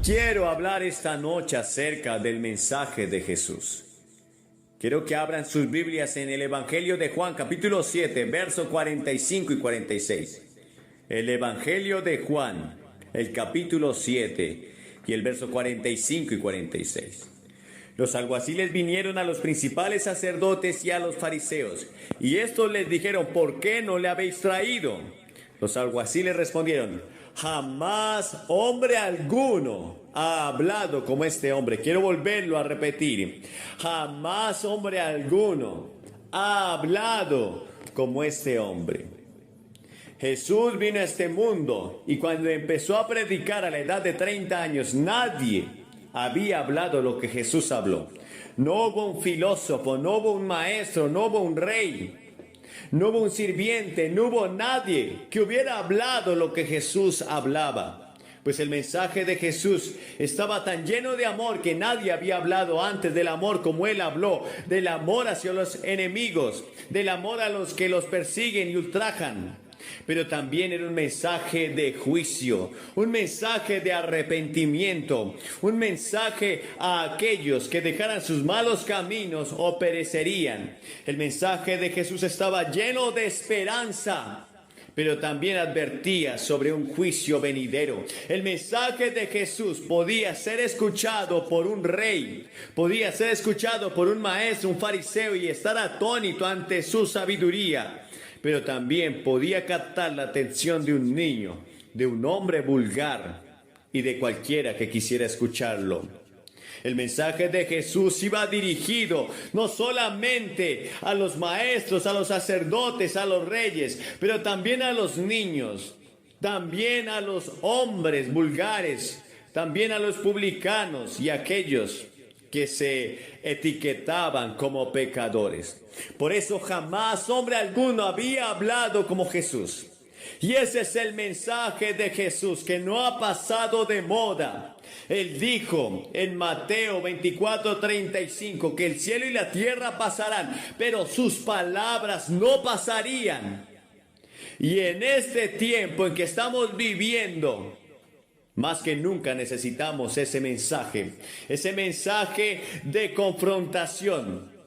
Quiero hablar esta noche acerca del mensaje de Jesús. Quiero que abran sus Biblias en el Evangelio de Juan, capítulo 7, versos 45 y 46. El Evangelio de Juan, el capítulo 7 y el verso 45 y 46. Los alguaciles vinieron a los principales sacerdotes y a los fariseos, y estos les dijeron: ¿por qué no le habéis traído? Los alguaciles respondieron: jamás hombre alguno ha hablado como este hombre. Quiero volverlo a repetir. Jamás hombre alguno ha hablado como este hombre. Jesús vino a este mundo y cuando empezó a predicar a la edad de 30 años, nadie había hablado lo que Jesús habló. No hubo un filósofo, no hubo un maestro, no hubo un rey, no hubo un sirviente, no hubo nadie que hubiera hablado lo que Jesús hablaba. Pues el mensaje de Jesús estaba tan lleno de amor que nadie había hablado antes del amor como Él habló, del amor hacia los enemigos, del amor a los que los persiguen y ultrajan. Pero también era un mensaje de juicio, un mensaje de arrepentimiento, un mensaje a aquellos que dejaran sus malos caminos o perecerían. El mensaje de Jesús estaba lleno de esperanza, pero también advertía sobre un juicio venidero. El mensaje de Jesús podía ser escuchado por un rey, podía ser escuchado por un maestro, un fariseo, y estar atónito ante su sabiduría. Pero también podía captar la atención de un niño, de un hombre vulgar y de cualquiera que quisiera escucharlo. El mensaje de Jesús iba dirigido no solamente a los maestros, a los sacerdotes, a los reyes, pero también a los niños, también a los hombres vulgares, también a los publicanos y a aquellos que se etiquetaban como pecadores. Por eso jamás hombre alguno había hablado como Jesús. Y ese es el mensaje de Jesús, que no ha pasado de moda. Él dijo en Mateo 24:35 que el cielo y la tierra pasarán, pero sus palabras no pasarían. Y en este tiempo en que estamos viviendo, más que nunca necesitamos ese mensaje de confrontación.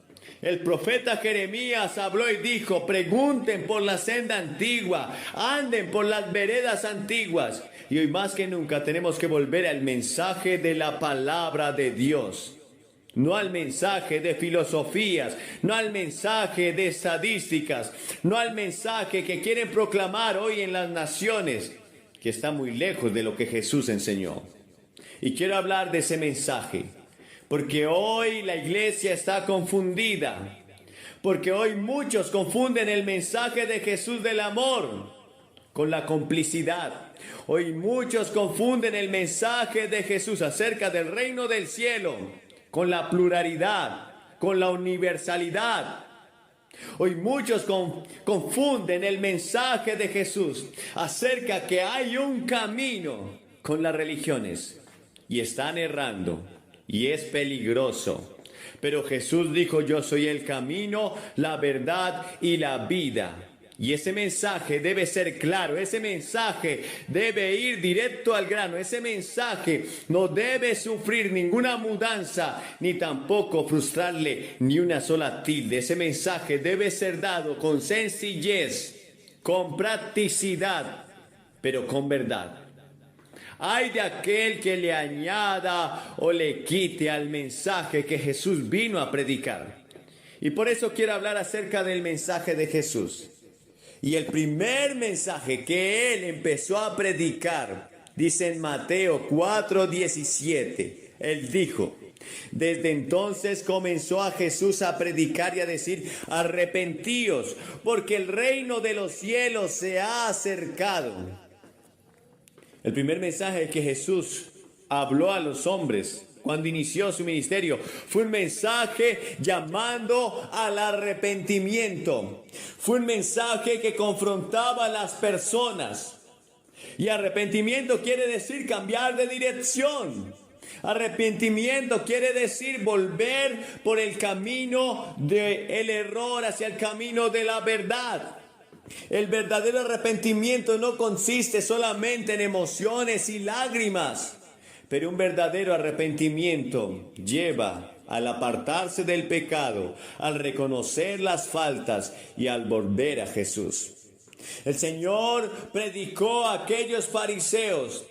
El profeta Jeremías habló y dijo: pregunten por la senda antigua, anden por las veredas antiguas. Y hoy más que nunca tenemos que volver al mensaje de la palabra de Dios. No al mensaje de filosofías, no al mensaje de estadísticas, no al mensaje que quieren proclamar hoy en las naciones, que está muy lejos de lo que Jesús enseñó. Y quiero hablar de ese mensaje, porque hoy la iglesia está confundida, porque hoy muchos confunden el mensaje de Jesús del amor con la complicidad. Hoy muchos confunden el mensaje de Jesús acerca del reino del cielo con la pluralidad, con la universalidad. Hoy muchos confunden el mensaje de Jesús acerca que hay un camino con las religiones y están errando y es peligroso. Pero Jesús dijo: yo soy el camino, la verdad y la vida. Y ese mensaje debe ser claro, ese mensaje debe ir directo al grano, ese mensaje no debe sufrir ninguna mudanza, ni tampoco frustrarle ni una sola tilde. Ese mensaje debe ser dado con sencillez, con practicidad, pero con verdad. Ay de aquel que le añada o le quite al mensaje que Jesús vino a predicar. Y por eso quiero hablar acerca del mensaje de Jesús. Y el primer mensaje que Él empezó a predicar, dice en Mateo 4:17, Él dijo: desde entonces comenzó a Jesús a predicar y a decir: arrepentíos, porque el reino de los cielos se ha acercado. El primer mensaje que Jesús habló a los hombres cuando inició su ministerio fue un mensaje llamando al arrepentimiento. Fue un mensaje que confrontaba a las personas. Y arrepentimiento quiere decir cambiar de dirección. Arrepentimiento quiere decir volver por el camino del error hacia el camino de la verdad. El verdadero arrepentimiento no consiste solamente en emociones y lágrimas, Pero un verdadero arrepentimiento lleva al apartarse del pecado, al reconocer las faltas y al volver a Jesús. El Señor predicó a aquellos fariseos.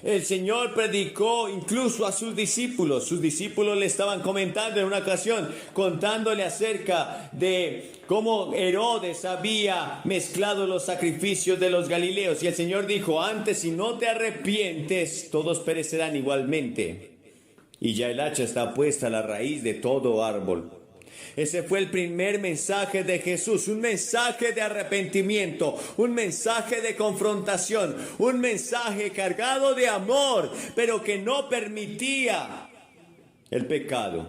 El Señor predicó incluso a sus discípulos. Sus discípulos le estaban comentando en una ocasión, contándole acerca de cómo Herodes había mezclado los sacrificios de los galileos. Y el Señor dijo, antes si no te arrepientes, todos perecerán igualmente. Y ya el hacha está puesta a la raíz de todo árbol. Ese fue el primer mensaje de Jesús, un mensaje de arrepentimiento, un mensaje de confrontación, un mensaje cargado de amor, pero que no permitía el pecado.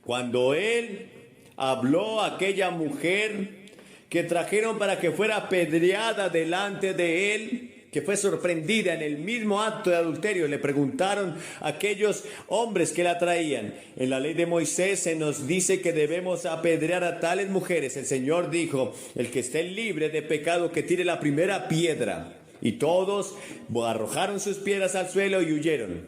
Cuando Él habló a aquella mujer que trajeron para que fuera apedreada delante de Él, que fue sorprendida en el mismo acto de adulterio, le preguntaron a aquellos hombres que la traían. En la ley de Moisés se nos dice que debemos apedrear a tales mujeres. El Señor dijo, el que esté libre de pecado que tire la primera piedra. Y todos arrojaron sus piedras al suelo y huyeron.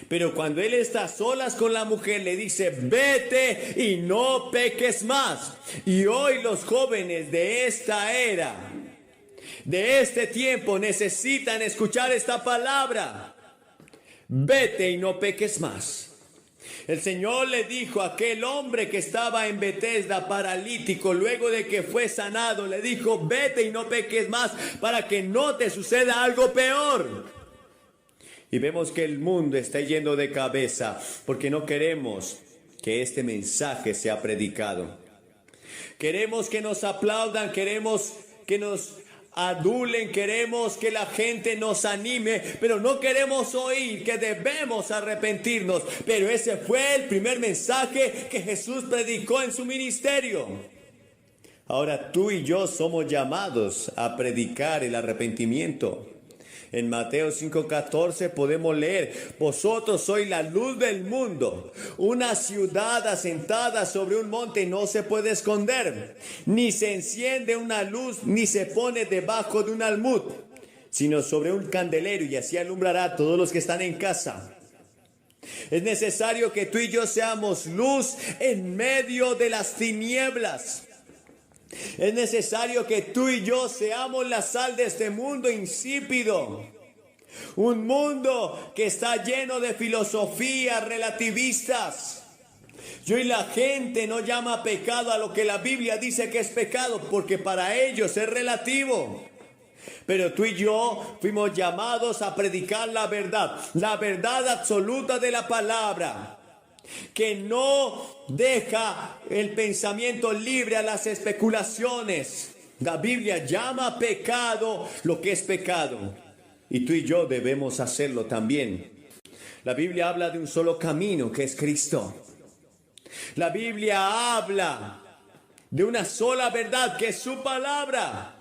Pero cuando Él está a solas con la mujer, le dice, vete y no peques más. Y hoy los jóvenes de esta era, de este tiempo, necesitan escuchar esta palabra. Vete y no peques más. El Señor le dijo a aquel hombre que estaba en Betesda paralítico, luego de que fue sanado, le dijo, vete y no peques más para que no te suceda algo peor. Y vemos que el mundo está yendo de cabeza porque no queremos que este mensaje sea predicado. Queremos que nos aplaudan, queremos que nos adulen, queremos que la gente nos anime, pero no queremos oír que debemos arrepentirnos. Pero ese fue el primer mensaje que Jesús predicó en su ministerio. Ahora tú y yo somos llamados a predicar el arrepentimiento. En Mateo 5:14 podemos leer, vosotros sois la luz del mundo. Una ciudad asentada sobre un monte no se puede esconder, ni se enciende una luz, ni se pone debajo de un almud, sino sobre un candelero, y así alumbrará a todos los que están en casa. Es necesario que tú y yo seamos luz en medio de las tinieblas. Es necesario que tú y yo seamos la sal de este mundo insípido. Un mundo que está lleno de filosofías relativistas. Y hoy la gente no llama pecado a lo que la Biblia dice que es pecado, porque para ellos es relativo. Pero tú y yo fuimos llamados a predicar la verdad absoluta de la palabra, que no deja el pensamiento libre a las especulaciones. La Biblia llama pecado lo que es pecado, y tú y yo debemos hacerlo también. La Biblia habla de un solo camino, que es Cristo. La Biblia habla de una sola verdad, que es su palabra.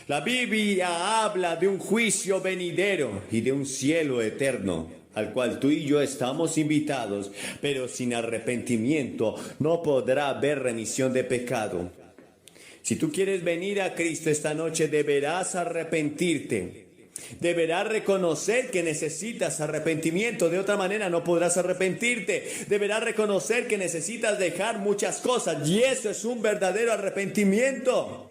La Biblia habla de un juicio venidero y de un cielo eterno, al cual tú y yo estamos invitados, pero sin arrepentimiento no podrá haber remisión de pecado. Si tú quieres venir a Cristo esta noche, deberás arrepentirte. Deberás reconocer que necesitas arrepentimiento, de otra manera no podrás arrepentirte. Deberás reconocer que necesitas dejar muchas cosas, y eso es un verdadero arrepentimiento.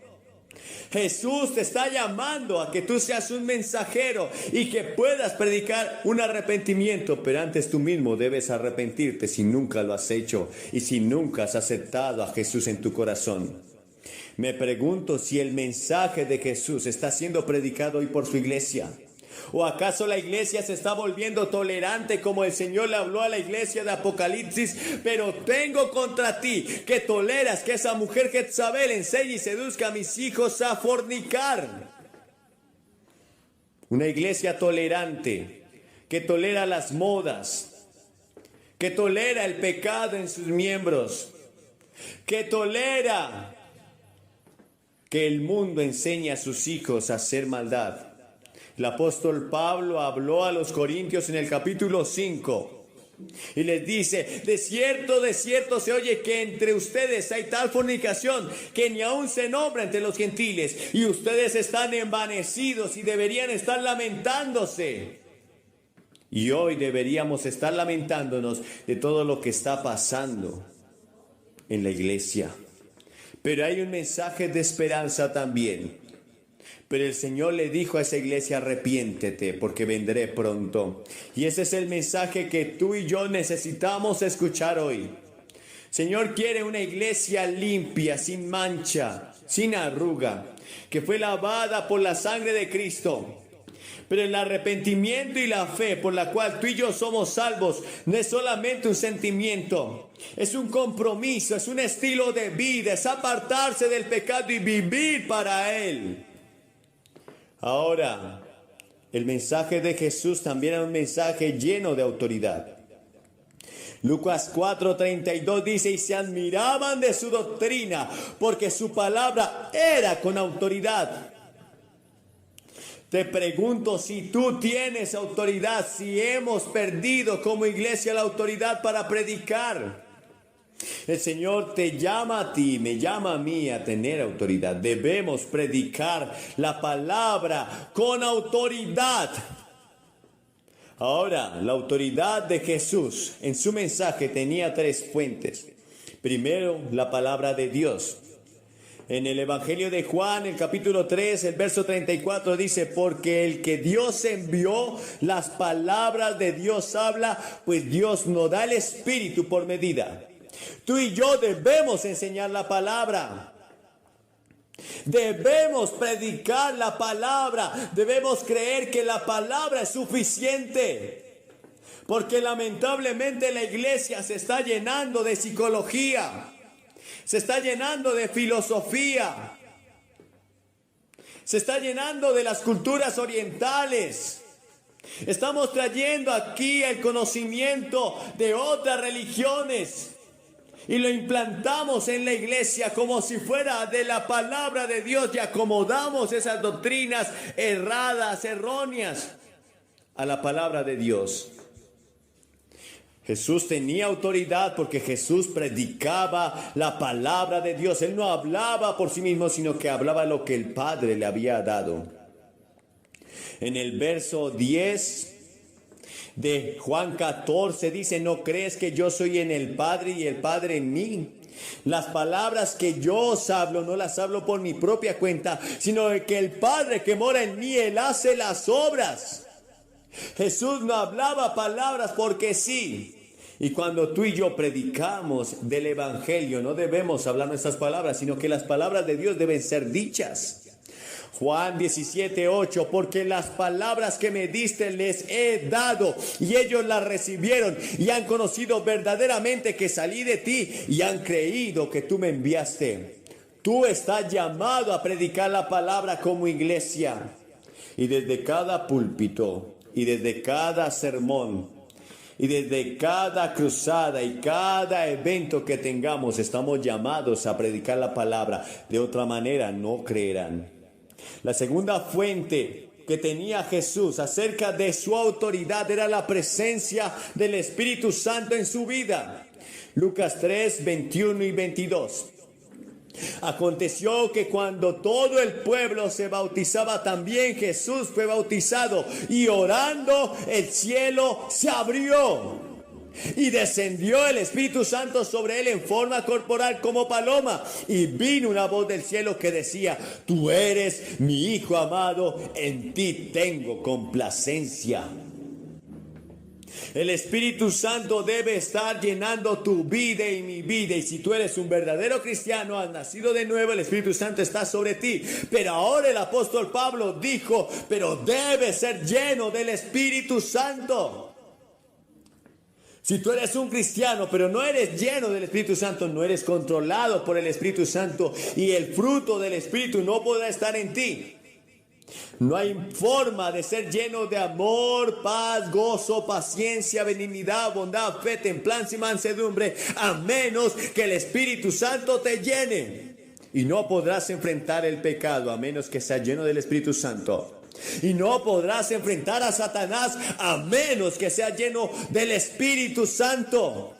Jesús te está llamando a que tú seas un mensajero y que puedas predicar un arrepentimiento, pero antes tú mismo debes arrepentirte si nunca lo has hecho y si nunca has aceptado a Jesús en tu corazón. Me pregunto si el mensaje de Jesús está siendo predicado hoy por su iglesia. ¿O acaso la iglesia se está volviendo tolerante como el Señor le habló a la iglesia de Apocalipsis? Pero tengo contra ti que toleras que esa mujer Jezabel enseñe y seduzca a mis hijos a fornicar. Una iglesia tolerante que tolera las modas, que tolera el pecado en sus miembros, que tolera que el mundo enseñe a sus hijos a hacer maldad. El apóstol Pablo habló a los corintios en el capítulo 5 y les dice, de cierto se oye que entre ustedes hay tal fornicación que ni aun se nombra entre los gentiles, y ustedes están envanecidos y deberían estar lamentándose. Y hoy deberíamos estar lamentándonos de todo lo que está pasando en la iglesia. Pero hay un mensaje de esperanza también. Pero el Señor le dijo a esa iglesia: arrepiéntete, porque vendré pronto. Y ese es el mensaje que tú y yo necesitamos escuchar hoy. Señor quiere una iglesia limpia, sin mancha, sin arruga, que fue lavada por la sangre de Cristo. Pero el arrepentimiento y la fe por la cual tú y yo somos salvos no es solamente un sentimiento, es un compromiso, es un estilo de vida, es apartarse del pecado y vivir para Él. Ahora, el mensaje de Jesús también era un mensaje lleno de autoridad. Lucas 4:32 dice: y se admiraban de su doctrina, porque su palabra era con autoridad. Te pregunto si tú tienes autoridad, si hemos perdido como iglesia la autoridad para predicar. El Señor te llama a ti, me llama a mí a tener autoridad. Debemos predicar la palabra con autoridad. Ahora, la autoridad de Jesús en su mensaje tenía tres fuentes. Primero, la palabra de Dios. En el Evangelio de Juan, el capítulo 3, el verso 34 dice: porque el que Dios envió, las palabras de Dios habla, pues Dios no da el Espíritu por medida. Tú y yo debemos enseñar la palabra. Debemos predicar la palabra. Debemos creer que la palabra es suficiente. Porque lamentablemente la iglesia se está llenando de psicología. Se está llenando de filosofía. Se está llenando de las culturas orientales. Estamos trayendo aquí el conocimiento de otras religiones y lo implantamos en la iglesia como si fuera de la palabra de Dios, y acomodamos esas doctrinas erradas, erróneas, a la palabra de Dios. Jesús tenía autoridad porque Jesús predicaba la palabra de Dios. Él no hablaba por sí mismo, sino que hablaba lo que el Padre le había dado. En el verso 10 de Juan 14 dice: ¿no crees que yo soy en el Padre y el Padre en mí? Las palabras que yo os hablo, no las hablo por mi propia cuenta, sino que el Padre que mora en mí, Él hace las obras. Jesús no hablaba palabras porque sí. Y cuando tú y yo predicamos del Evangelio, no debemos hablar nuestras palabras, sino que las palabras de Dios deben ser dichas. Juan 17:8: porque las palabras que me diste les he dado, y ellos las recibieron, y han conocido verdaderamente que salí de ti, y han creído que tú me enviaste. Tú estás llamado a predicar la palabra como iglesia. Y desde cada púlpito, y desde cada sermón, y desde cada cruzada y cada evento que tengamos, estamos llamados a predicar la palabra. De otra manera no creerán. La segunda fuente que tenía Jesús acerca de su autoridad era la presencia del Espíritu Santo en su vida. Lucas 3, 21 y 22. Aconteció que cuando todo el pueblo se bautizaba, también Jesús fue bautizado, y orando el cielo se abrió. Y descendió el Espíritu Santo sobre él en forma corporal como paloma. Y vino una voz del cielo que decía: tú eres mi Hijo amado, en ti tengo complacencia. El Espíritu Santo debe estar llenando tu vida y mi vida. Y si tú eres un verdadero cristiano, has nacido de nuevo, el Espíritu Santo está sobre ti. Pero ahora el apóstol Pablo dijo: pero debe ser lleno del Espíritu Santo. Si tú eres un cristiano, pero no eres lleno del Espíritu Santo, no eres controlado por el Espíritu Santo, y el fruto del Espíritu no podrá estar en ti. No hay forma de ser lleno de amor, paz, gozo, paciencia, benignidad, bondad, fe, templanza y mansedumbre, a menos que el Espíritu Santo te llene. Y no podrás enfrentar el pecado a menos que seas lleno del Espíritu Santo. Y no podrás enfrentar a Satanás a menos que seas lleno del Espíritu Santo.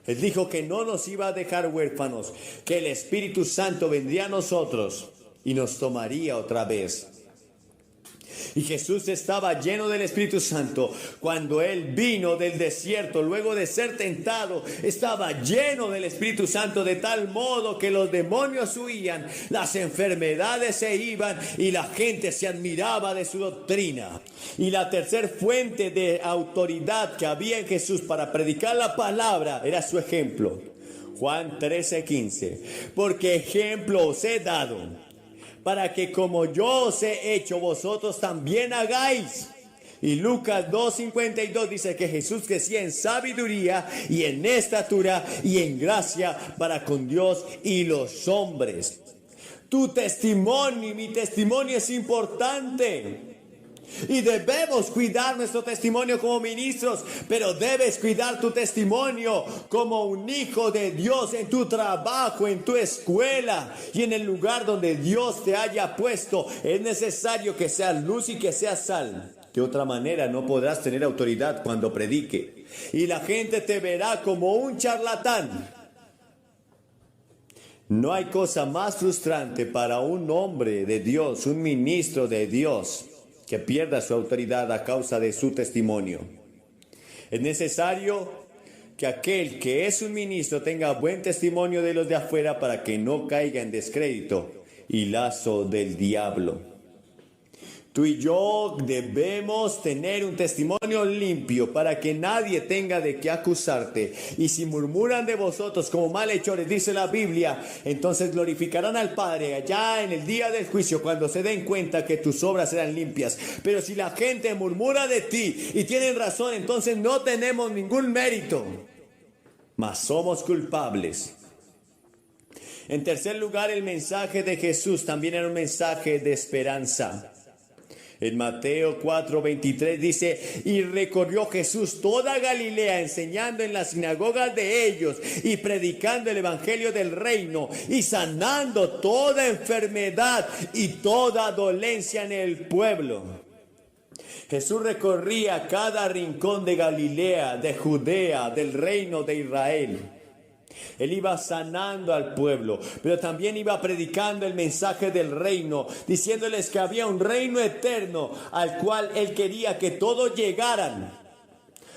Él dijo que no nos iba a dejar huérfanos, que el Espíritu Santo vendría a nosotros y nos tomaría otra vez. Y Jesús estaba lleno del Espíritu Santo cuando Él vino del desierto, luego de ser tentado, estaba lleno del Espíritu Santo de tal modo que los demonios huían, las enfermedades se iban y la gente se admiraba de su doctrina. Y la tercera fuente de autoridad que había en Jesús para predicar la palabra era su ejemplo. Juan 13:15, porque ejemplo os he dado, para que como yo os he hecho, vosotros también hagáis. Y Lucas 2:52 dice que Jesús crecía en sabiduría y en estatura y en gracia para con Dios y los hombres. Tu testimonio y mi testimonio es importante. Y debemos cuidar nuestro testimonio como ministros, pero debes cuidar tu testimonio como un hijo de Dios en tu trabajo, en tu escuela y en el lugar donde Dios te haya puesto. Es necesario que seas luz y que seas sal. De otra manera no podrás tener autoridad cuando predique. Y la gente te verá como un charlatán. No hay cosa más frustrante para un hombre de Dios, un ministro de Dios, que pierda su autoridad a causa de su testimonio. Es necesario que aquel que es un ministro tenga buen testimonio de los de afuera para que no caiga en descrédito y lazo del diablo. Tú y yo debemos tener un testimonio limpio para que nadie tenga de qué acusarte. Y si murmuran de vosotros como malhechores, dice la Biblia, entonces glorificarán al Padre allá en el día del juicio cuando se den cuenta que tus obras eran limpias. Pero si la gente murmura de ti y tienen razón, entonces no tenemos ningún mérito, mas somos culpables. En tercer lugar, el mensaje de Jesús también era un mensaje de esperanza. En Mateo 4:23 dice, y recorrió Jesús toda Galilea, enseñando en las sinagogas de ellos y predicando el evangelio del reino y sanando toda enfermedad y toda dolencia en el pueblo. Jesús recorría cada rincón de Galilea, de Judea, del reino de Israel. Él iba sanando al pueblo, pero también iba predicando el mensaje del reino, diciéndoles que había un reino eterno al cual Él quería que todos llegaran.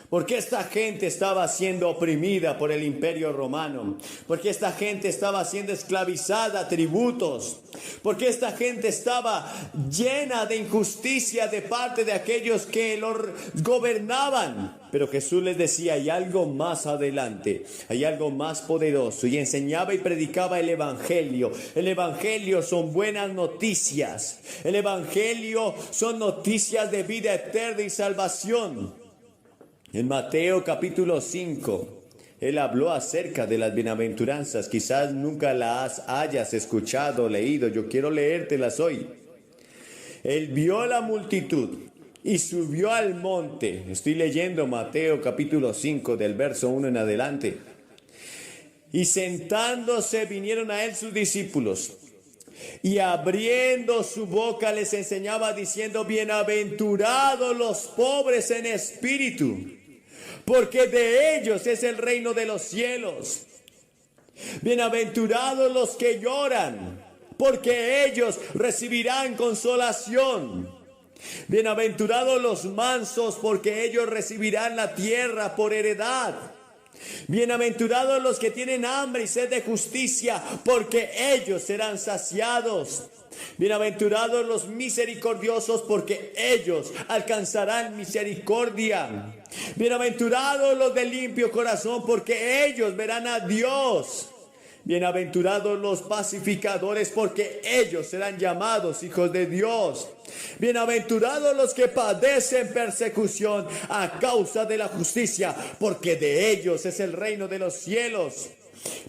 Porque esta gente estaba siendo oprimida por el imperio romano. Porque esta gente estaba siendo esclavizada a tributos. Porque esta gente estaba llena de injusticia de parte de aquellos que los gobernaban. Pero Jesús les decía, hay algo más adelante, hay algo más poderoso. Y enseñaba y predicaba el evangelio. El evangelio son buenas noticias. El evangelio son noticias de vida eterna y salvación. En Mateo capítulo 5, Él habló acerca de las bienaventuranzas. Quizás nunca las hayas escuchado o leído. Yo quiero leértelas hoy. Él vio la multitud y subió al monte. Estoy leyendo Mateo capítulo 5 del verso 1 en adelante. Y sentándose vinieron a Él sus discípulos. Y abriendo su boca les enseñaba diciendo, bienaventurados los pobres en espíritu, porque de ellos es el reino de los cielos. Bienaventurados los que lloran, porque ellos recibirán consolación. Bienaventurados los mansos, porque ellos recibirán la tierra por heredad. Bienaventurados los que tienen hambre y sed de justicia, porque ellos serán saciados. Bienaventurados los misericordiosos, porque ellos alcanzarán misericordia. Bienaventurados los de limpio corazón, porque ellos verán a Dios. Bienaventurados los pacificadores, porque ellos serán llamados hijos de Dios. Bienaventurados los que padecen persecución a causa de la justicia, porque de ellos es el reino de los cielos.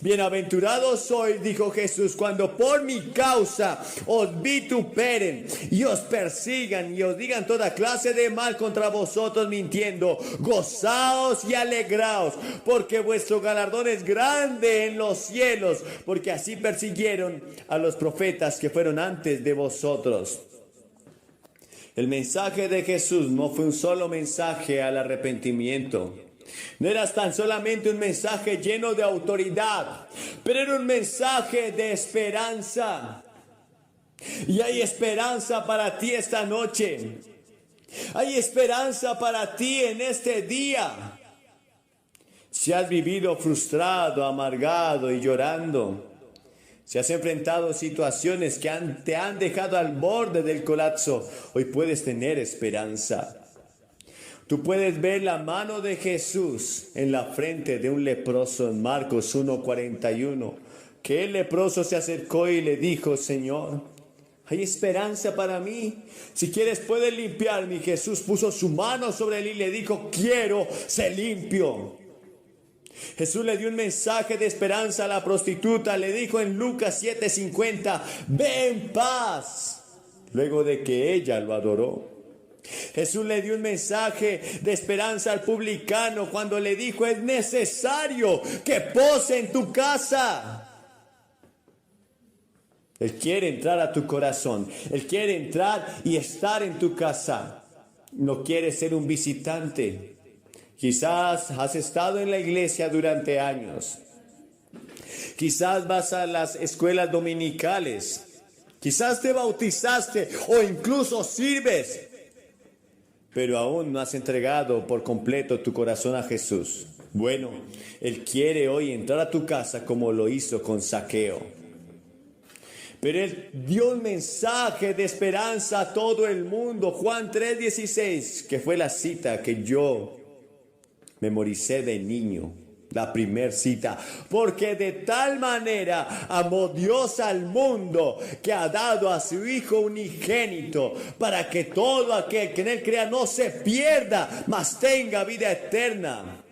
Bienaventurados sois, dijo Jesús, cuando por mi causa os vituperen y os persigan y os digan toda clase de mal contra vosotros mintiendo. Gozaos y alegraos, porque vuestro galardón es grande en los cielos, porque así persiguieron a los profetas que fueron antes de vosotros. El mensaje de Jesús no fue un solo mensaje al arrepentimiento. No era tan solamente un mensaje lleno de autoridad, pero era un mensaje de esperanza. Y hay esperanza para ti esta noche. Hay esperanza para ti en este día. Si has vivido frustrado, amargado y llorando, si has enfrentado situaciones que te han dejado al borde del colapso, hoy puedes tener esperanza. Tú puedes ver la mano de Jesús en la frente de un leproso en Marcos 1:41, que el leproso se acercó y le dijo: Señor, hay esperanza para mí. Si quieres puedes limpiarme. Y Jesús puso su mano sobre él y le dijo: quiero, sé limpio. Jesús le dio un mensaje de esperanza a la prostituta. Le dijo en Lucas 7:50: ve en paz. Luego de que ella lo adoró. Jesús le dio un mensaje de esperanza al publicano cuando le dijo: es necesario que pose en tu casa. Él quiere entrar a tu corazón. Él quiere entrar y estar en tu casa. No quiere ser un visitante. Quizás has estado en la iglesia durante años. Quizás vas a las escuelas dominicales. Quizás te bautizaste o incluso sirves. Pero aún no has entregado por completo tu corazón a Jesús. Bueno, Él quiere hoy entrar a tu casa como lo hizo con Zaqueo. Pero Él dio un mensaje de esperanza a todo el mundo. Juan 3:16, que fue la cita que yo memoricé de niño. La primer cita. Porque de tal manera amó Dios al mundo que ha dado a su Hijo unigénito, para que todo aquel que en Él crea no se pierda, mas tenga vida eterna.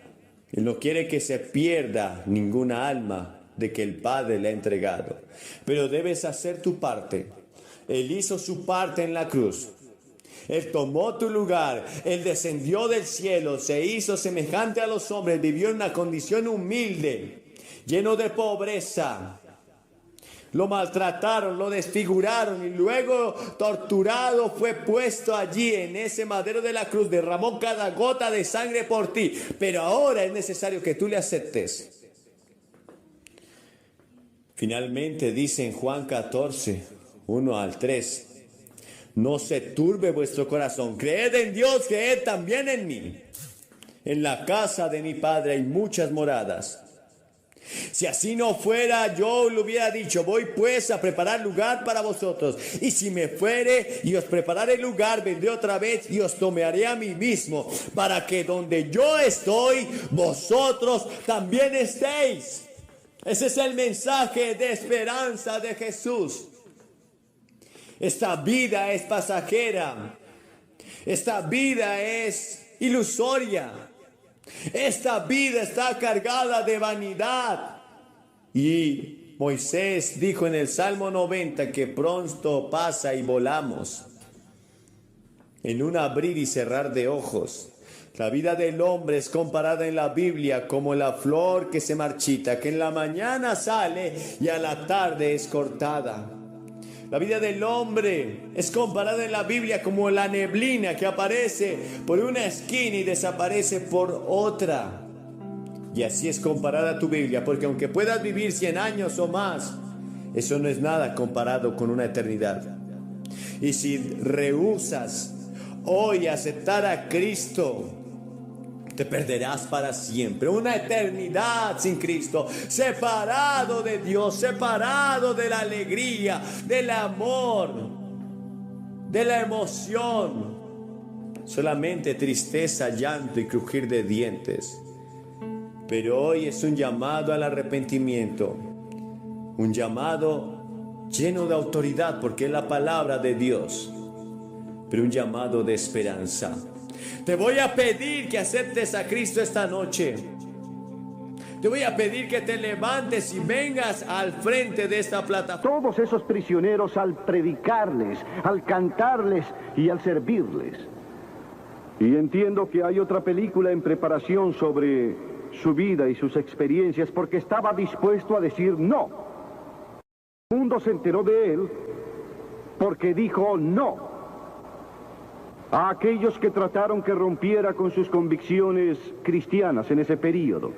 Él no quiere que se pierda ninguna alma de que el Padre le ha entregado. Pero debes hacer tu parte. Él hizo su parte en la cruz. Él tomó tu lugar. Él descendió del cielo, se hizo semejante a los hombres, vivió en una condición humilde, lleno de pobreza. Lo maltrataron, lo desfiguraron y luego torturado fue puesto allí en ese madero de la cruz. Derramó cada gota de sangre por ti. Pero ahora es necesario que tú le aceptes. Finalmente dice en Juan 14:1-3: no se turbe vuestro corazón. Creed en Dios, creed también en mí. En la casa de mi Padre hay muchas moradas. Si así no fuera, yo le hubiera dicho: voy pues a preparar lugar para vosotros. Y si me fuere y os prepararé lugar, vendré otra vez y os tomaré a mí mismo, para que donde yo estoy, vosotros también estéis. Ese es el mensaje de esperanza de Jesús. Esta vida es pasajera. Esta vida es ilusoria. Esta vida está cargada de vanidad. Y Moisés dijo en el Salmo 90 que pronto pasa y volamos. En un abrir y cerrar de ojos. La vida del hombre es comparada en la Biblia como la flor que se marchita, que en la mañana sale y a la tarde es cortada. La vida del hombre es comparada en la Biblia como la neblina que aparece por una esquina y desaparece por otra. Y así es comparada tu Biblia, porque aunque puedas vivir 100 años o más, eso no es nada comparado con una eternidad. Y si rehusas hoy aceptar a Cristo, te perderás para siempre. Una eternidad sin Cristo, separado de Dios, separado de la alegría, del amor, de la emoción. Solamente tristeza, llanto y crujir de dientes. Pero hoy es un llamado al arrepentimiento, un llamado lleno de autoridad, porque es la palabra de Dios, pero un llamado de esperanza. Te voy a pedir que aceptes a Cristo esta noche. Te voy a pedir que te levantes y vengas al frente de esta plataforma. Todos esos prisioneros, al predicarles, al cantarles y al servirles. Y entiendo que hay otra película en preparación sobre su vida y sus experiencias, porque estaba dispuesto a decir no. El mundo se enteró de él porque dijo no a aquellos que trataron que rompiera con sus convicciones cristianas en ese período.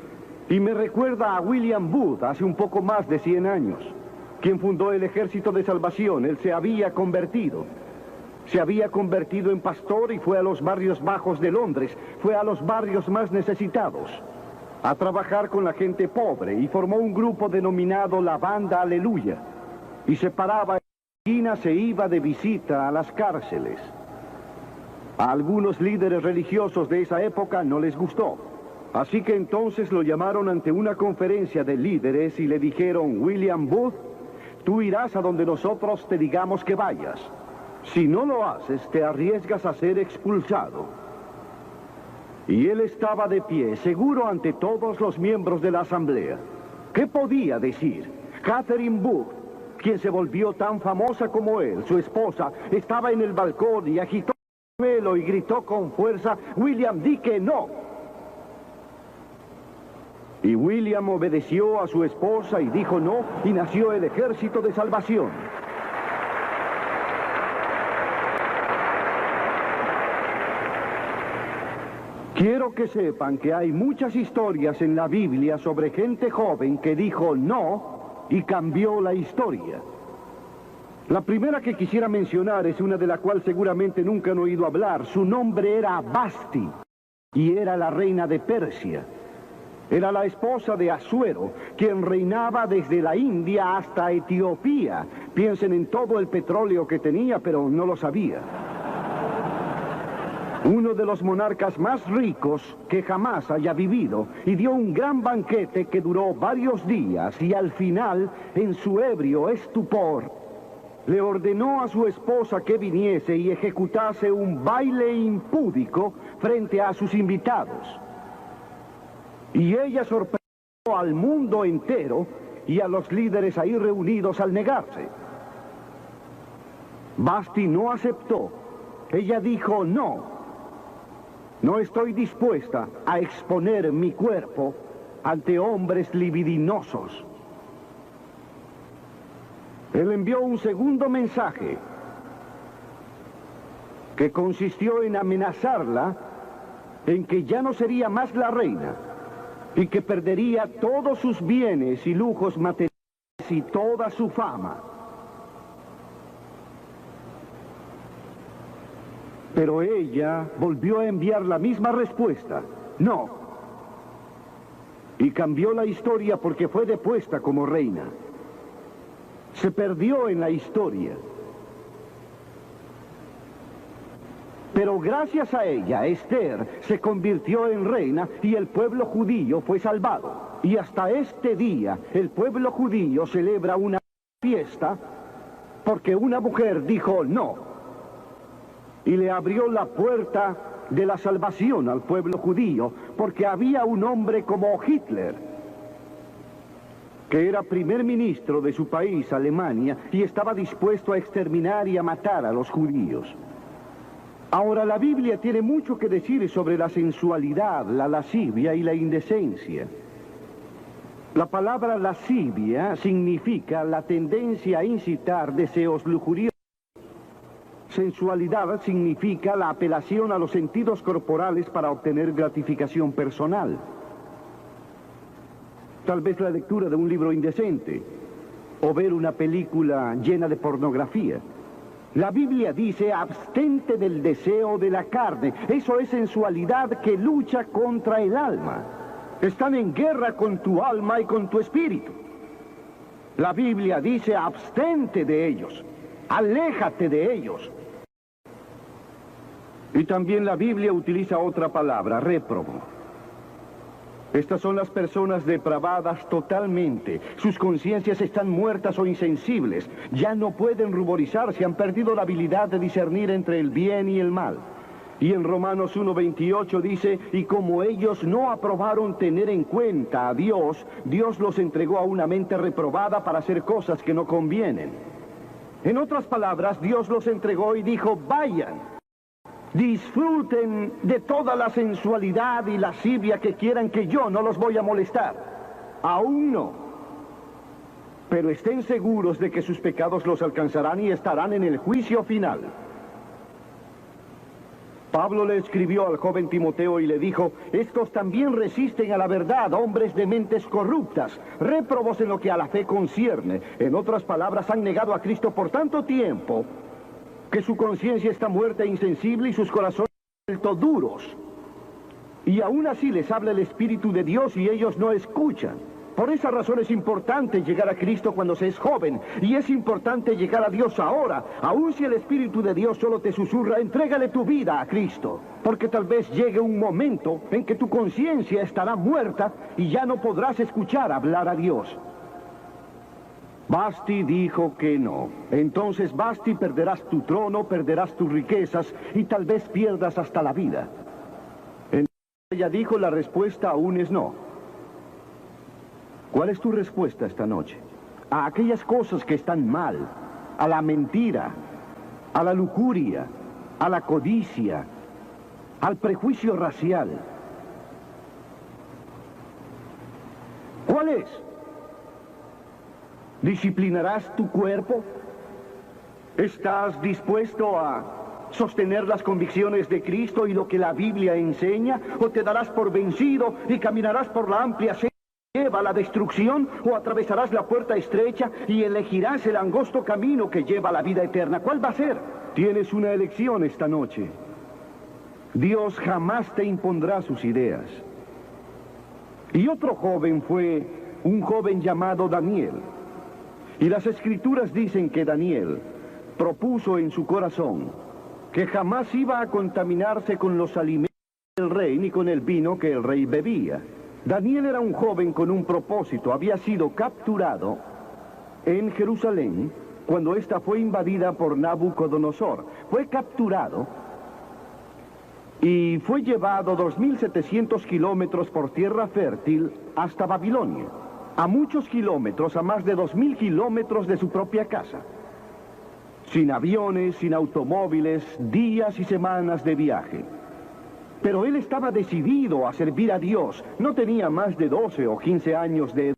Y me recuerda a William Booth hace un poco más de 100 años, quien fundó el Ejército de Salvación. Él se había convertido en pastor y fue a los barrios bajos de Londres, fue a los barrios más necesitados, a trabajar con la gente pobre, y formó un grupo denominado la Banda Aleluya, y se paraba en la esquina, se iba de visita a las cárceles. A algunos líderes religiosos de esa época no les gustó, así que entonces lo llamaron ante una conferencia de líderes y le dijeron: William Booth, tú irás a donde nosotros te digamos que vayas. Si no lo haces, te arriesgas a ser expulsado. Y él estaba de pie, seguro ante todos los miembros de la asamblea. ¿Qué podía decir? Catherine Booth, quien se volvió tan famosa como él, su esposa, estaba en el balcón y agitó el velo y gritó con fuerza: William, di que no. Y William obedeció a su esposa y dijo no, y nació el Ejército de Salvación. Quiero que sepan que hay muchas historias en la Biblia sobre gente joven que dijo no y cambió la historia. La primera que quisiera mencionar es una de la cual seguramente nunca han oído hablar. Su nombre era Vasti y era la reina de Persia. Era la esposa de Asuero, quien reinaba desde la India hasta Etiopía. Piensen en todo el petróleo que tenía, pero no lo sabía. Uno de los monarcas más ricos que jamás haya vivido, y dio un gran banquete que duró varios días, y al final, en su ebrio estupor, le ordenó a su esposa que viniese y ejecutase un baile impúdico frente a sus invitados. Y ella sorprendió al mundo entero y a los líderes ahí reunidos al negarse. Vasti no aceptó. Ella dijo no. No estoy dispuesta a exponer mi cuerpo ante hombres libidinosos. Él envió un segundo mensaje que consistió en amenazarla en que ya no sería más la reina y que perdería todos sus bienes y lujos materiales y toda su fama. Pero ella volvió a enviar la misma respuesta: no. Y cambió la historia porque fue depuesta como reina. Se perdió en la historia. Pero gracias a ella, Esther se convirtió en reina y el pueblo judío fue salvado. Y hasta este día, el pueblo judío celebra una fiesta porque una mujer dijo no. Y le abrió la puerta de la salvación al pueblo judío, porque había un hombre como Hitler, que era primer ministro de su país, Alemania, y estaba dispuesto a exterminar y a matar a los judíos. Ahora, la Biblia tiene mucho que decir sobre la sensualidad, la lascivia y la indecencia. La palabra lascivia significa la tendencia a incitar deseos lujuriosos. Sensualidad significa la apelación a los sentidos corporales para obtener gratificación personal. Tal vez la lectura de un libro indecente o ver una película llena de pornografía. La Biblia dice: abstente del deseo de la carne. Eso es sensualidad que lucha contra el alma. Están en guerra con tu alma y con tu espíritu. La Biblia dice: abstente de ellos, aléjate de ellos. Y también la Biblia utiliza otra palabra: réprobo. Estas son las personas depravadas totalmente. Sus conciencias están muertas o insensibles. Ya no pueden ruborizarse, han perdido la habilidad de discernir entre el bien y el mal. Y en Romanos 1:28 dice: y como ellos no aprobaron tener en cuenta a Dios, Dios los entregó a una mente reprobada para hacer cosas que no convienen. En otras palabras, Dios los entregó y dijo: vayan. Disfruten de toda la sensualidad y lascivia que quieran, que yo no los voy a molestar. Aún no. Pero estén seguros de que sus pecados los alcanzarán y estarán en el juicio final. Pablo le escribió al joven Timoteo y le dijo: estos también resisten a la verdad, hombres de mentes corruptas, réprobos en lo que a la fe concierne. En otras palabras, han negado a Cristo por tanto tiempo que su conciencia está muerta e insensible y sus corazones vuelto duros. Y aún así les habla el Espíritu de Dios y ellos no escuchan. Por esa razón es importante llegar a Cristo cuando se es joven, y es importante llegar a Dios ahora. Aun si el Espíritu de Dios solo te susurra, entrégale tu vida a Cristo, porque tal vez llegue un momento en que tu conciencia estará muerta y ya no podrás escuchar hablar a Dios. Basti dijo que no. Entonces, Basti, perderás tu trono, perderás tus riquezas y tal vez pierdas hasta la vida. Entonces ella dijo: la respuesta aún es no. ¿Cuál es tu respuesta esta noche? A aquellas cosas que están mal, a la mentira, a la lujuria, a la codicia, al prejuicio racial. ¿Cuál es? ¿Disciplinarás tu cuerpo? ¿Estás dispuesto a sostener las convicciones de Cristo y lo que la Biblia enseña? ¿O te darás por vencido y caminarás por la amplia senda que lleva a la destrucción? ¿O atravesarás la puerta estrecha y elegirás el angosto camino que lleva a la vida eterna? ¿Cuál va a ser? Tienes una elección esta noche. Dios jamás te impondrá sus ideas. Y otro joven fue un joven llamado Daniel. Y las Escrituras dicen que Daniel propuso en su corazón que jamás iba a contaminarse con los alimentos del rey ni con el vino que el rey bebía. Daniel era un joven con un propósito. Había sido capturado en Jerusalén cuando ésta fue invadida por Nabucodonosor. Fue capturado y fue llevado 2.700 kilómetros por tierra fértil hasta Babilonia. A muchos kilómetros, a más de 2.000 kilómetros de su propia casa. Sin aviones, sin automóviles, días y semanas de viaje. Pero él estaba decidido a servir a Dios. No tenía más de 12 o 15 años de edad.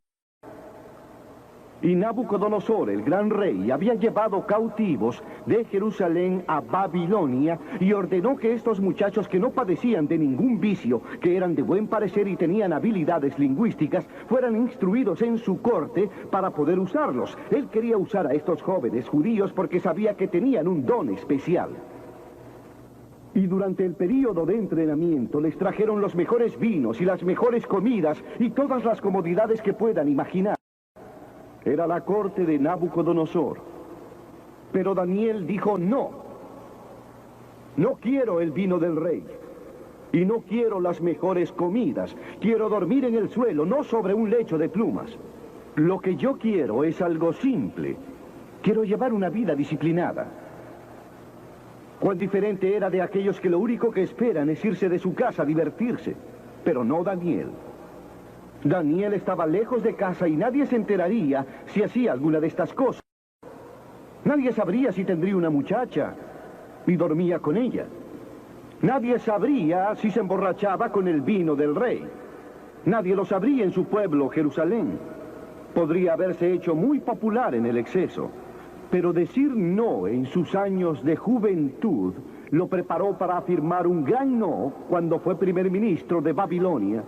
Y Nabucodonosor, el gran rey, había llevado cautivos de Jerusalén a Babilonia y ordenó que estos muchachos, que no padecían de ningún vicio, que eran de buen parecer y tenían habilidades lingüísticas, fueran instruidos en su corte para poder usarlos. Él quería usar a estos jóvenes judíos porque sabía que tenían un don especial. Y durante el período de entrenamiento les trajeron los mejores vinos y las mejores comidas y todas las comodidades que puedan imaginar. Era la corte de Nabucodonosor. Pero Daniel dijo: no. No quiero el vino del rey. Y no quiero las mejores comidas. Quiero dormir en el suelo, no sobre un lecho de plumas. Lo que yo quiero es algo simple. Quiero llevar una vida disciplinada. Cuán diferente era de aquellos que lo único que esperan es irse de su casa a divertirse. Pero no Daniel. Daniel estaba lejos de casa y nadie se enteraría si hacía alguna de estas cosas. Nadie sabría si tendría una muchacha y dormía con ella. Nadie sabría si se emborrachaba con el vino del rey. Nadie lo sabría en su pueblo, Jerusalén. Podría haberse hecho muy popular en el exceso. Pero decir no en sus años de juventud lo preparó para afirmar un gran no cuando fue primer ministro de Babilonia.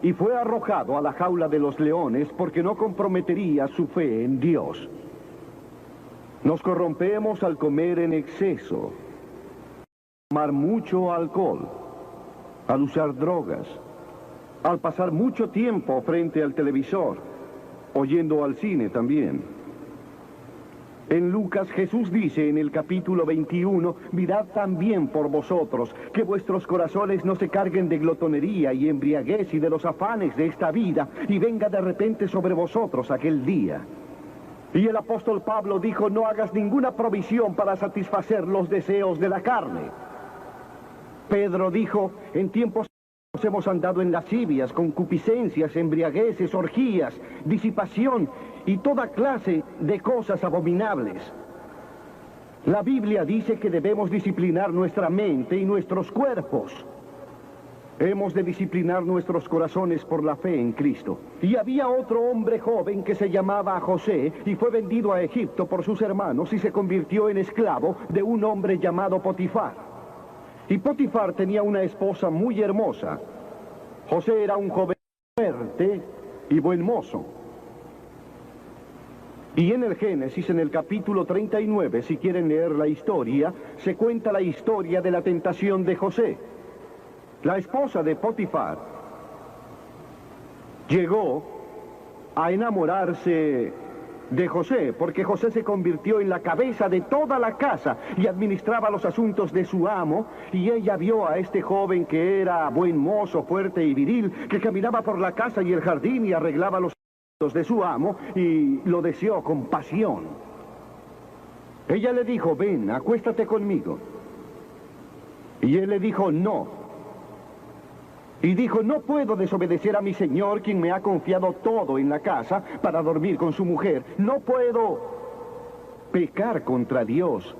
Y fue arrojado a la jaula de los leones porque no comprometería su fe en Dios. Nos corrompemos al comer en exceso, al tomar mucho alcohol, al usar drogas, al pasar mucho tiempo frente al televisor, o yendo al cine también. En Lucas, Jesús dice en el capítulo 21, mirad también por vosotros, que vuestros corazones no se carguen de glotonería y embriaguez y de los afanes de esta vida, y venga de repente sobre vosotros aquel día. Y el apóstol Pablo dijo: no hagas ninguna provisión para satisfacer los deseos de la carne. Pedro dijo: en tiempos hemos andado en lascivias, concupiscencias, embriagueces, orgías, disipación y toda clase de cosas abominables. La Biblia dice que debemos disciplinar nuestra mente y nuestros cuerpos. Hemos de disciplinar nuestros corazones por la fe en Cristo. Y había otro hombre joven que se llamaba José y fue vendido a Egipto por sus hermanos y se convirtió en esclavo de un hombre llamado Potifar. Y Potifar tenía una esposa muy hermosa. José era un joven fuerte y buen mozo. Y en el Génesis, en el capítulo 39, si quieren leer la historia, se cuenta la historia de la tentación de José. La esposa de Potifar llegó a enamorarse de José, porque José se convirtió en la cabeza de toda la casa y administraba los asuntos de su amo, y ella vio a este joven que era buen mozo, fuerte y viril, que caminaba por la casa y el jardín y arreglaba los asuntos de su amo, y lo deseó con pasión. Ella le dijo: ven, acuéstate conmigo. Y él le dijo: no. Y dijo: no puedo desobedecer a mi señor, quien me ha confiado todo en la casa para dormir con su mujer. No puedo pecar contra Dios,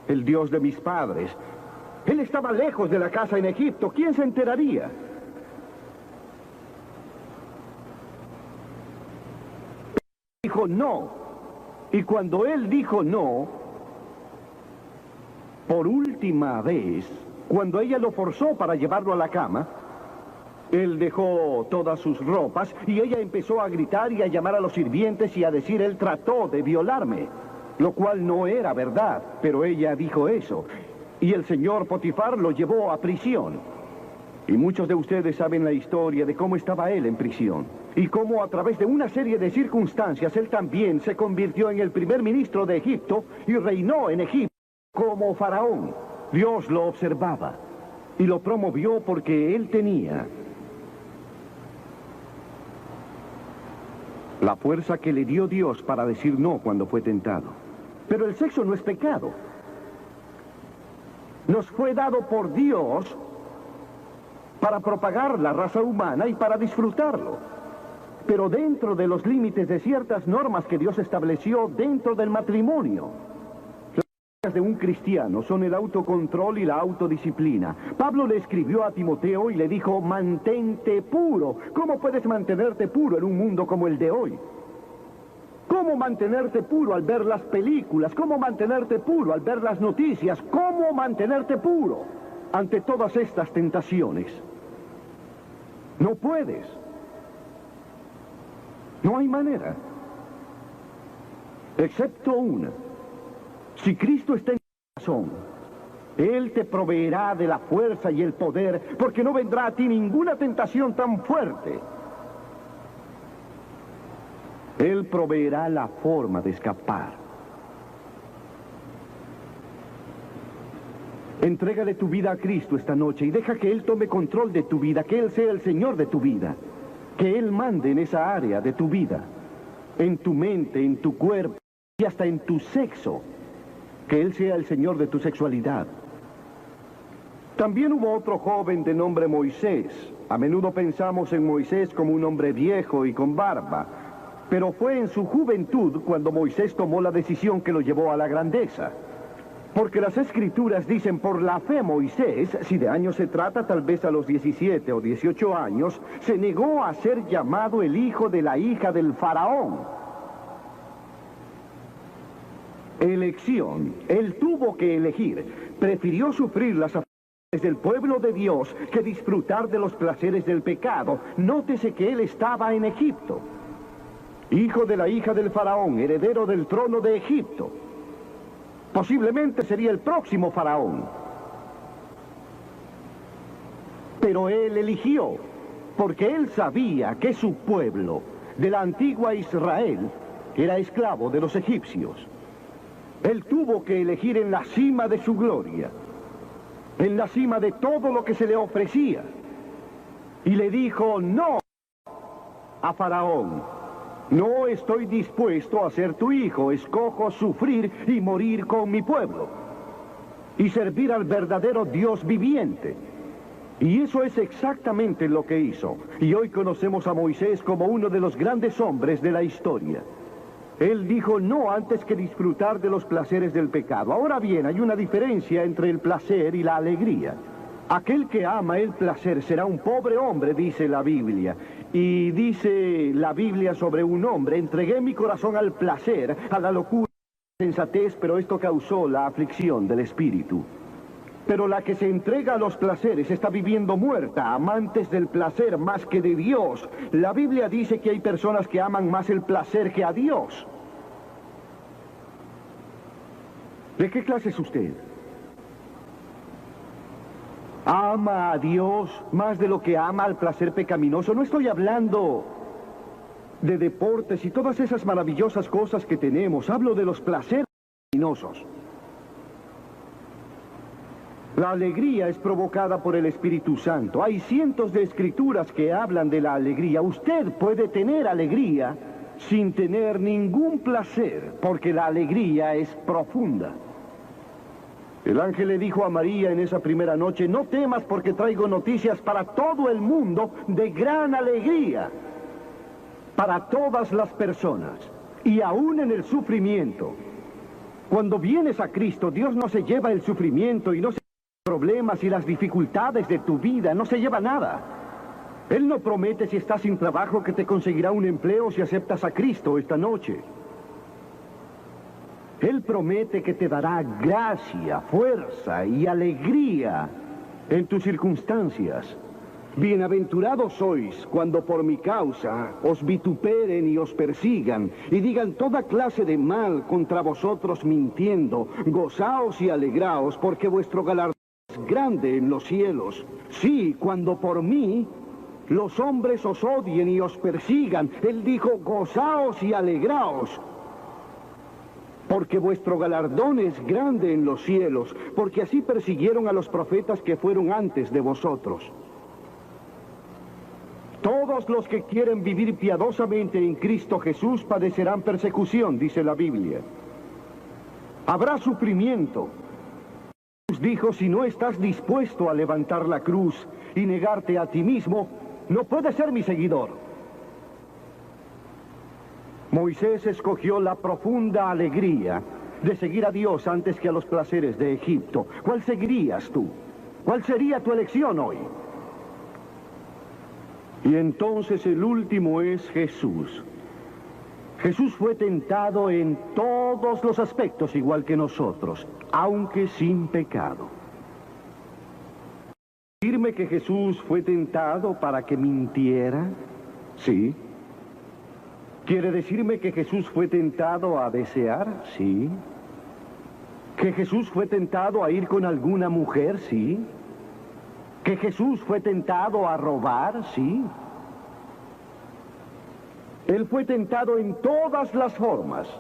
el Dios de mis padres. Él estaba lejos de la casa en Egipto. ¿Quién se enteraría? Dijo no. Y cuando él dijo no, por última vez, cuando ella lo forzó para llevarlo a la cama, él dejó todas sus ropas y ella empezó a gritar y a llamar a los sirvientes y a decir: él trató de violarme, lo cual no era verdad, pero ella dijo eso. Y el señor Potifar lo llevó a prisión. Y muchos de ustedes saben la historia de cómo estaba él en prisión, y cómo a través de una serie de circunstancias él también se convirtió en el primer ministro de Egipto y reinó en Egipto como faraón. Dios lo observaba y lo promovió porque él tenía la fuerza que le dio Dios para decir no cuando fue tentado. Pero el sexo no es pecado. Nos fue dado por Dios para propagar la raza humana y para disfrutarlo, pero dentro de los límites de ciertas normas que Dios estableció dentro del matrimonio. Las de un cristiano son el autocontrol y la autodisciplina. Pablo le escribió a Timoteo y le dijo: mantente puro. ¿Cómo puedes mantenerte puro en un mundo como el de hoy? ¿Cómo mantenerte puro al ver las películas? ¿Cómo mantenerte puro al ver las noticias? ¿Cómo mantenerte puro ante todas estas tentaciones? No puedes. No hay manera. Excepto una. Si Cristo está en tu corazón, Él te proveerá de la fuerza y el poder, porque no vendrá a ti ninguna tentación tan fuerte. Él proveerá la forma de escapar. Entrégale tu vida a Cristo esta noche y deja que Él tome control de tu vida, que Él sea el Señor de tu vida, que Él mande en esa área de tu vida, en tu mente, en tu cuerpo y hasta en tu sexo, que Él sea el Señor de tu sexualidad. También hubo otro joven de nombre Moisés. A menudo pensamos en Moisés como un hombre viejo y con barba, pero fue en su juventud cuando Moisés tomó la decisión que lo llevó a la grandeza. Porque las Escrituras dicen: por la fe Moisés, si de años se trata, tal vez a los 17 o 18 años, se negó a ser llamado el hijo de la hija del faraón. Elección. Él tuvo que elegir. Prefirió sufrir las aflicciones del pueblo de Dios que disfrutar de los placeres del pecado. Nótese que él estaba en Egipto, hijo de la hija del faraón, heredero del trono de Egipto. Posiblemente sería el próximo faraón. Pero él eligió, porque él sabía que su pueblo, de la antigua Israel, era esclavo de los egipcios. Él tuvo que elegir en la cima de su gloria, en la cima de todo lo que se le ofrecía. Y le dijo no a Faraón: no estoy dispuesto a ser tu hijo, escojo sufrir y morir con mi pueblo y servir al verdadero Dios viviente. Y eso es exactamente lo que hizo. Y hoy conocemos a Moisés como uno de los grandes hombres de la historia. Él dijo no antes que disfrutar de los placeres del pecado. Ahora bien, hay una diferencia entre el placer y la alegría. Aquel que ama el placer será un pobre hombre, dice la Biblia. Y dice la Biblia sobre un hombre: entregué mi corazón al placer, a la locura, a la sensatez, pero esto causó la aflicción del espíritu. Pero la que se entrega a los placeres está viviendo muerta, amantes del placer más que de Dios. La Biblia dice que hay personas que aman más el placer que a Dios. ¿De qué clase es usted? ¿Ama a Dios más de lo que ama al placer pecaminoso? No estoy hablando de deportes y todas esas maravillosas cosas que tenemos. Hablo de los placeres pecaminosos. La alegría es provocada por el Espíritu Santo. Hay cientos de escrituras que hablan de la alegría. Usted puede tener alegría sin tener ningún placer, porque la alegría es profunda. El ángel le dijo a María en esa primera noche: no temas, porque traigo noticias para todo el mundo de gran alegría, para todas las personas, y aún en el sufrimiento. Cuando vienes a Cristo, Dios no se lleva el sufrimiento y no se lleva los problemas y las dificultades de tu vida, no se lleva nada. Él no promete, si estás sin trabajo, que te conseguirá un empleo si aceptas a Cristo esta noche. Él promete que te dará gracia, fuerza y alegría en tus circunstancias. Bienaventurados sois cuando por mi causa os vituperen y os persigan y digan toda clase de mal contra vosotros mintiendo. Gozaos y alegraos, porque vuestro galardón es grande en los cielos. Sí, cuando por mí los hombres os odien y os persigan. Él dijo: gozaos y alegraos, porque vuestro galardón es grande en los cielos, porque así persiguieron a los profetas que fueron antes de vosotros. Todos los que quieren vivir piadosamente en Cristo Jesús padecerán persecución, dice la Biblia. Habrá sufrimiento. Jesús dijo: si no estás dispuesto a levantar la cruz y negarte a ti mismo, no puedes ser mi seguidor. Moisés escogió la profunda alegría de seguir a Dios antes que a los placeres de Egipto. ¿Cuál seguirías tú? ¿Cuál sería tu elección hoy? Y entonces el último es Jesús. Jesús fue tentado en todos los aspectos igual que nosotros, aunque sin pecado. ¿Decirme que Jesús fue tentado para que mintiera? Sí. ¿Quiere decirme que Jesús fue tentado a desear? Sí. ¿Que Jesús fue tentado a ir con alguna mujer? Sí. ¿Que Jesús fue tentado a robar? Sí. Él fue tentado en todas las formas,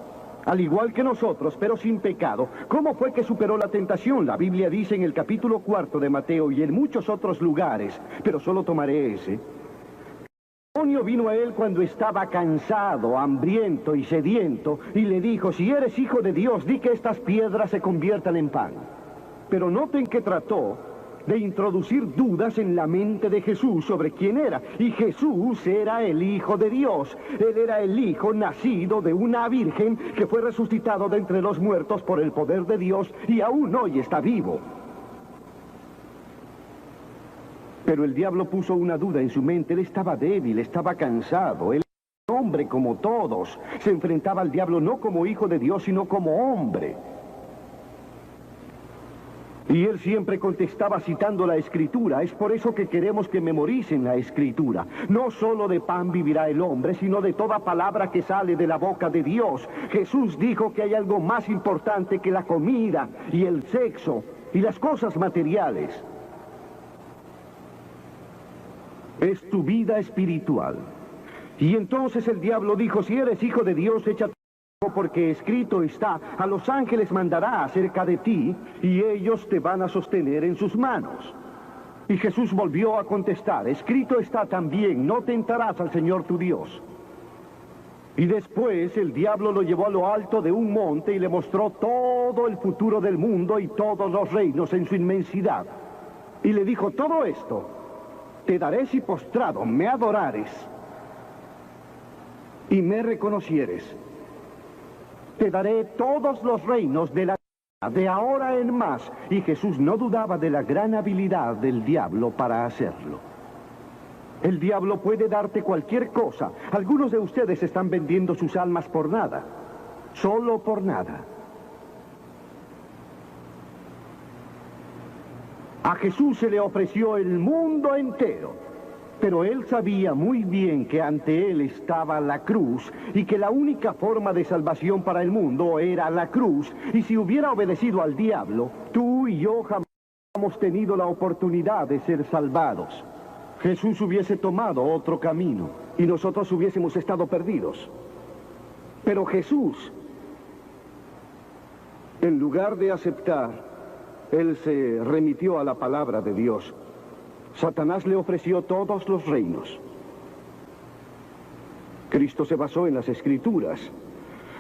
al igual que nosotros, pero sin pecado. ¿Cómo fue que superó la tentación? La Biblia dice en el capítulo 4 de Mateo y en muchos otros lugares, pero solo tomaré ese. El demonio vino a él cuando estaba cansado, hambriento y sediento, y le dijo: si eres hijo de Dios, di que estas piedras se conviertan en pan. Pero noten que trató de introducir dudas en la mente de Jesús sobre quién era. Y Jesús era el Hijo de Dios. Él era el Hijo nacido de una virgen que fue resucitado de entre los muertos por el poder de Dios y aún hoy está vivo. Pero el diablo puso una duda en su mente. Él estaba débil, estaba cansado. Él era un hombre como todos. Se enfrentaba al diablo no como hijo de Dios, sino como hombre. Y él siempre contestaba citando la Escritura. Es por eso que queremos que memoricen la Escritura. No solo de pan vivirá el hombre, sino de toda palabra que sale de la boca de Dios. Jesús dijo que hay algo más importante que la comida y el sexo y las cosas materiales. Es tu vida espiritual. Y entonces el diablo dijo: si eres hijo de Dios, échate, porque escrito está: a los ángeles mandará acerca de ti, y ellos te van a sostener en sus manos. Y Jesús volvió a contestar: escrito está también: no tentarás al Señor tu Dios. Y después el diablo lo llevó a lo alto de un monte y le mostró todo el futuro del mundo y todos los reinos en su inmensidad. Y le dijo: todo esto te daré si postrado me adorares y me reconocieres. Te daré todos los reinos de la tierra de ahora en más. Y Jesús no dudaba de la gran habilidad del diablo para hacerlo. El diablo puede darte cualquier cosa. Algunos de ustedes están vendiendo sus almas por nada, solo por nada. A Jesús se le ofreció el mundo entero, pero él sabía muy bien que ante él estaba la cruz y que la única forma de salvación para el mundo era la cruz. Y si hubiera obedecido al diablo, tú y yo jamás hubiéramos tenido la oportunidad de ser salvados. Jesús hubiese tomado otro camino y nosotros hubiésemos estado perdidos. Pero Jesús, en lugar de aceptar, él se remitió a la palabra de Dios. Satanás le ofreció todos los reinos. Cristo se basó en las Escrituras.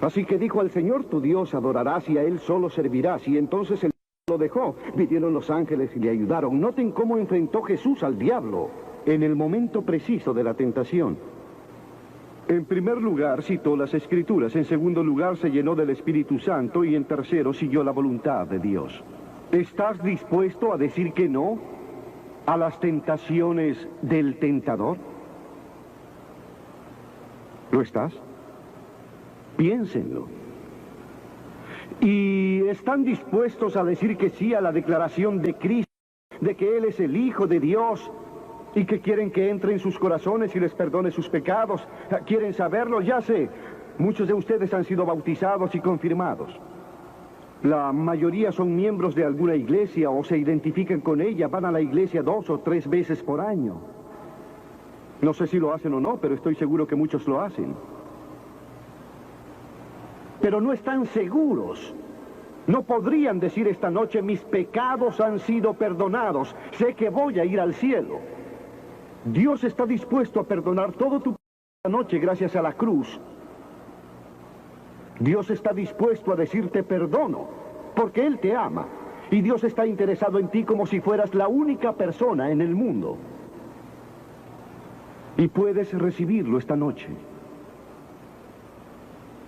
Así que dijo: al Señor tu Dios adorarás y a Él solo servirás. Y entonces él lo dejó. Vinieron los ángeles y le ayudaron. Noten cómo enfrentó Jesús al diablo en el momento preciso de la tentación. En primer lugar, citó las Escrituras. En segundo lugar, se llenó del Espíritu Santo. Y en tercero, siguió la voluntad de Dios. ¿Estás dispuesto a decir que no a las tentaciones del tentador? ¿Lo estás? Piénsenlo. ¿Y están dispuestos a decir que sí a la declaración de Cristo, de que Él es el Hijo de Dios, y que quieren que entre en sus corazones y les perdone sus pecados? ¿Quieren saberlo? Ya sé, muchos de ustedes han sido bautizados y confirmados. La mayoría son miembros de alguna iglesia o se identifican con ella, van a la iglesia 2 o 3 veces por año. No sé si lo hacen o no, pero estoy seguro que muchos lo hacen. Pero no están seguros. No podrían decir esta noche: mis pecados han sido perdonados, sé que voy a ir al cielo. Dios está dispuesto a perdonar todo tu pecado esta noche gracias a la cruz. Dios está dispuesto a decirte perdono, porque Él te ama. Y Dios está interesado en ti como si fueras la única persona en el mundo. Y puedes recibirlo esta noche.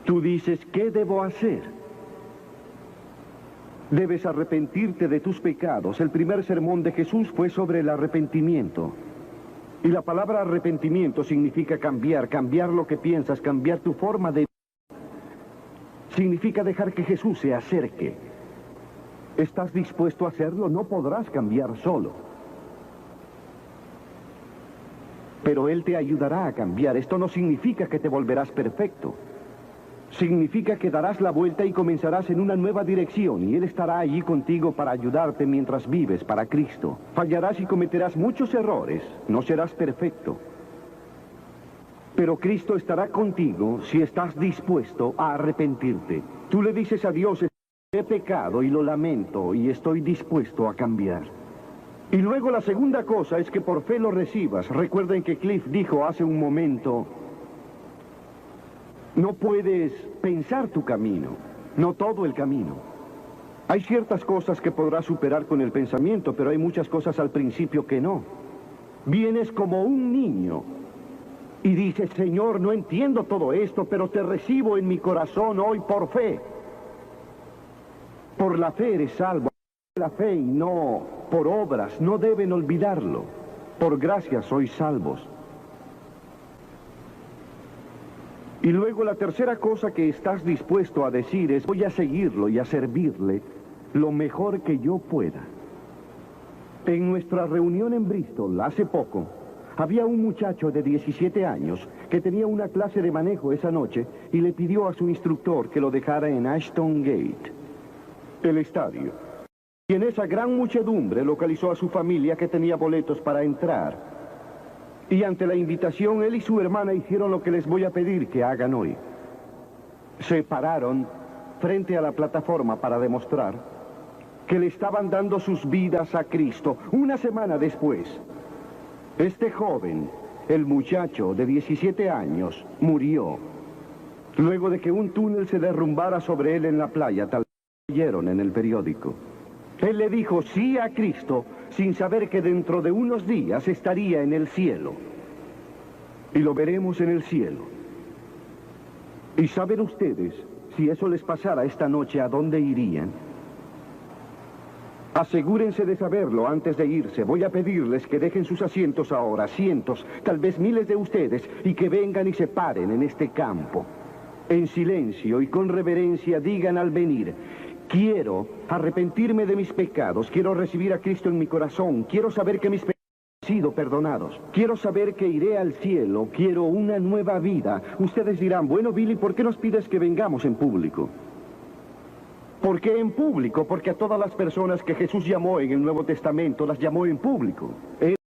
Tú dices: ¿qué debo hacer? Debes arrepentirte de tus pecados. El primer sermón de Jesús fue sobre el arrepentimiento. Y la palabra arrepentimiento significa cambiar, cambiar lo que piensas, cambiar tu forma de... Significa dejar que Jesús se acerque. ¿Estás dispuesto a hacerlo? No podrás cambiar solo. Pero Él te ayudará a cambiar. Esto no significa que te volverás perfecto. Significa que darás la vuelta y comenzarás en una nueva dirección, y Él estará allí contigo para ayudarte mientras vives para Cristo. Fallarás y cometerás muchos errores. No serás perfecto. Pero Cristo estará contigo si estás dispuesto a arrepentirte. Tú le dices a Dios: he pecado y lo lamento y estoy dispuesto a cambiar. Y luego la segunda cosa es que por fe lo recibas. Recuerden que Cliff dijo hace un momento: no puedes pensar tu camino, no todo el camino. Hay ciertas cosas que podrás superar con el pensamiento, pero hay muchas cosas al principio que no. Vienes como un niño y dices: Señor, no entiendo todo esto, pero te recibo en mi corazón hoy por fe. Por la fe eres salvo. La fe y no por obras, no deben olvidarlo. Por gracia sois salvos. Y luego la tercera cosa que estás dispuesto a decir es: voy a seguirlo y a servirle lo mejor que yo pueda. En nuestra reunión en Bristol, hace poco, había un muchacho de 17 años que tenía una clase de manejo esa noche y le pidió a su instructor que lo dejara en Ashton Gate, el estadio. Y en esa gran muchedumbre localizó a su familia que tenía boletos para entrar. Y ante la invitación, él y su hermana hicieron lo que les voy a pedir que hagan hoy. Se pararon frente a la plataforma para demostrar que le estaban dando sus vidas a Cristo. Una semana después, este joven, el muchacho de 17 años, murió. Luego de que un túnel se derrumbara sobre él en la playa, tal vez leyeron en el periódico. Él le dijo sí a Cristo sin saber que dentro de unos días estaría en el cielo. Y lo veremos en el cielo. ¿Y saben ustedes, si eso les pasara esta noche, a dónde irían? Asegúrense de saberlo antes de irse. Voy a pedirles que dejen sus asientos ahora, cientos, tal vez miles de ustedes, y que vengan y se paren en este campo. En silencio y con reverencia digan al venir: Quiero arrepentirme de mis pecados, quiero recibir a Cristo en mi corazón, quiero saber que mis pecados han sido perdonados, quiero saber que iré al cielo, quiero una nueva vida. Ustedes dirán, bueno, Billy, ¿por qué nos pides que vengamos en público? ¿Por qué en público? Porque a todas las personas que Jesús llamó en el Nuevo Testamento las llamó en público.